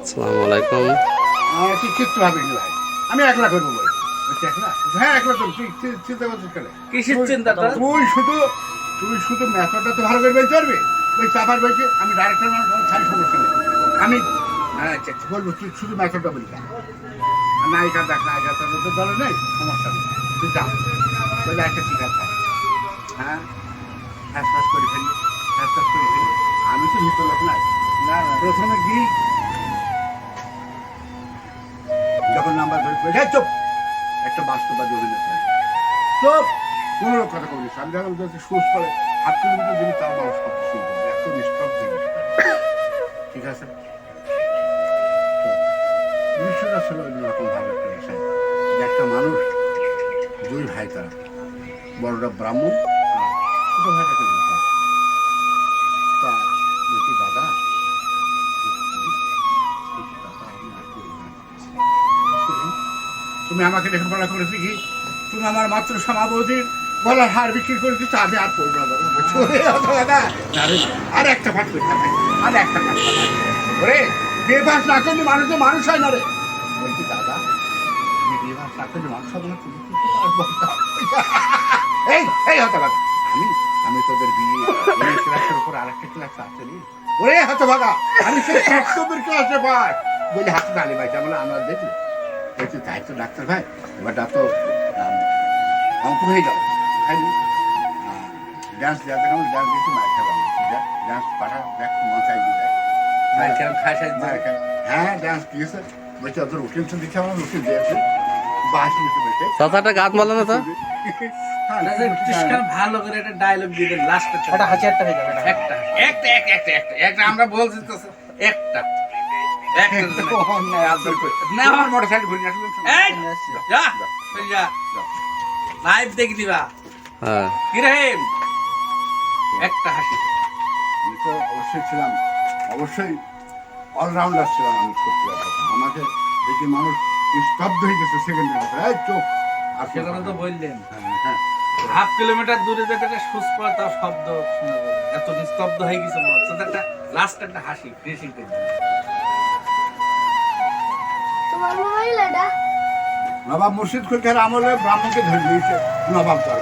আসসালামু আলাইকুম। তুই কিচ্ছু ভাবিস না ভাই, আমি একলা করবো ভাই। বলছি একলা? হ্যাঁ একলা করবো, তুই চিন্তা করছিস কেন? কিসের চিন্তা তোর? তুই শুধু মেথডটা তো ভালো করে বলতে পারবি। ওই চাপার বলছি আমি ডাইরেক্টর মানুষ, আমার সারি সমস্যা নেই। আমি আচ্ছা বলবো, তুই শুধু মেথডটা বলবি। নায়িকা দেখ, নায়িকা তোর তো দলে নেই, সমস্যা নেই, তুই যা বলে একটা ঠিক আছে। হ্যাঁ হ্যাস করে ফেলি, হ্যাস করে ফেলি। আমি তো ভিতর লোক নাই। না না, প্রথমে গিয়ে যখন নাম্বার ধরে চুপ, একটা বাস্তববাদী অভিনেতা চুপ, কোনো লোক কথা বলিস। আমি যখন সুস করে 7 কিলোমিটার যদি তার মানুষ কথা শুনবো, এত নিষ্ঠুর জিনিস। ঠিক আছে, বিষয়টা ছিল অন্যরকম ভাবে একটা বিষয়, যে একটা মানুষ, দুই ভাই তারা, বড়টা ব্রাহ্মণ আর ছোট ভাইটাকে তা বলছি দাদা, তুমি আমাকে লেখাপড়া করেছি কি? তুমি আমার মাত্র সমাবধির গলার হার বিক্রি করে দিচ্ছ, আমি আর করবো না দাদা। আর একটা ফাট করতে হবে, আর একটা ফাট ওরে, বিয়ে পাস না করলে মানুষ তো মানুষ হয় না রে। বলছি দাদা, তুমি বিয়ে পাস না করলে মানুষ হবে না, তুমি এই এই হতে ভাগা, আমি তোদের বিয়ে ক্লাসের উপর আর একটা ক্লাস আছে রে। ওরে হতে ভাগা, আমি সেই সপ্তমের ক্লাসে পাই বলে হাতে তালি পাইছি। আমরা দেখি বলছি তাই তো ডাক্তার ভাই, এবার ডাক্তার অঙ্ক হয়ে যাবে, ডান্স দেওয়া দেখলাম, ডান্স দিয়েছি মার খাবো, ডান্স পাঠা দেখ মন চাই দিয়ে হ্যাঁ ডান্স দিয়েছে। বলছি ওদের রুটিন তো দিচ্ছে, আমার রুটিন দিয়েছে বাস উঠে বলছে চাচাটা গাছ মারলো না তো? ভালো করে একটা ডায়লগ দিয়ে দেন লাস্টে। একটা হাসি একটা হয়ে যাবে। একটা একটা একটা একটা একটা একটা আমরা বলছি তো একটা না আমার মোটরসাইকেল ঘুরে আসলে লাইভ দেখি দিবা হ্যাঁ, কি রহিম, একটা হাসি। আমি তো অবশ্যই ছিলাম, অবশ্যই অলরাউন্ডার ছিলাম আমি। সত্যি কথা, আমাকে দেখি মানুষ স্তব্ধ হয়ে গেছে সেকেন্ডের মতো, এই চোখ। আর সে কথা তো বললেন, হ্যাঁ 1/2 কিলোমিটার দূরে যেতে একটা সুস্পর তার শব্দ শোনা যাবে, এত নিস্তব্ধ হয়ে গেছে মনে হচ্ছে। একটা লাস্ট একটা হাসি ফিনিশিং টাইম। তোমার মোবাইল এটা? নবাব মুর্শিদ খুলকার আমলে ব্রাহ্মণকে ধরে দিয়েছে নবাব দল।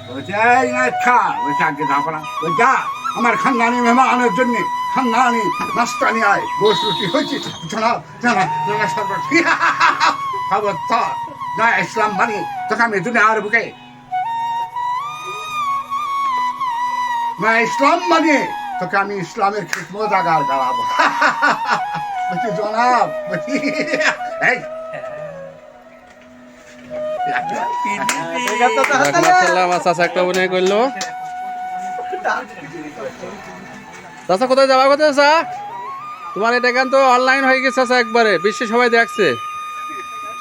বলছে এই না খা, বলছে আগে যাবো না, ওই যা আমার খানদানি মেহমানের জন্য খানদানি নাস্তা নিয়ে আয়, গোস রুটি হয়েছে, জানাব জানা জানা সব খবরদার না ইসলাম মানি তোকে আমি দুনিয়ার বুকে না ইসলাম মানি তোকে আমি ইসলামের খিদমত আগার গাড়াবো। বলছি জনাব, বলছি এই মাশাআল্লাহ, আমার চাচা একটা অভিনয় করলো। চাচা কোথায় যাবা, কোথায় চাচা? তোমার এটা গান তো অনলাইন হয়ে গেছে চাচা, একবারে বিশ্বে সবাই দেখছে,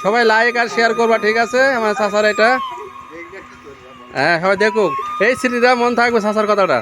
সবাই লাইক আর শেয়ার করবা, ঠিক আছে? আমার চাচার এটা, হ্যাঁ সবাই দেখুক, এই স্মৃতিটা মন থাকবে চাচার কথাটা।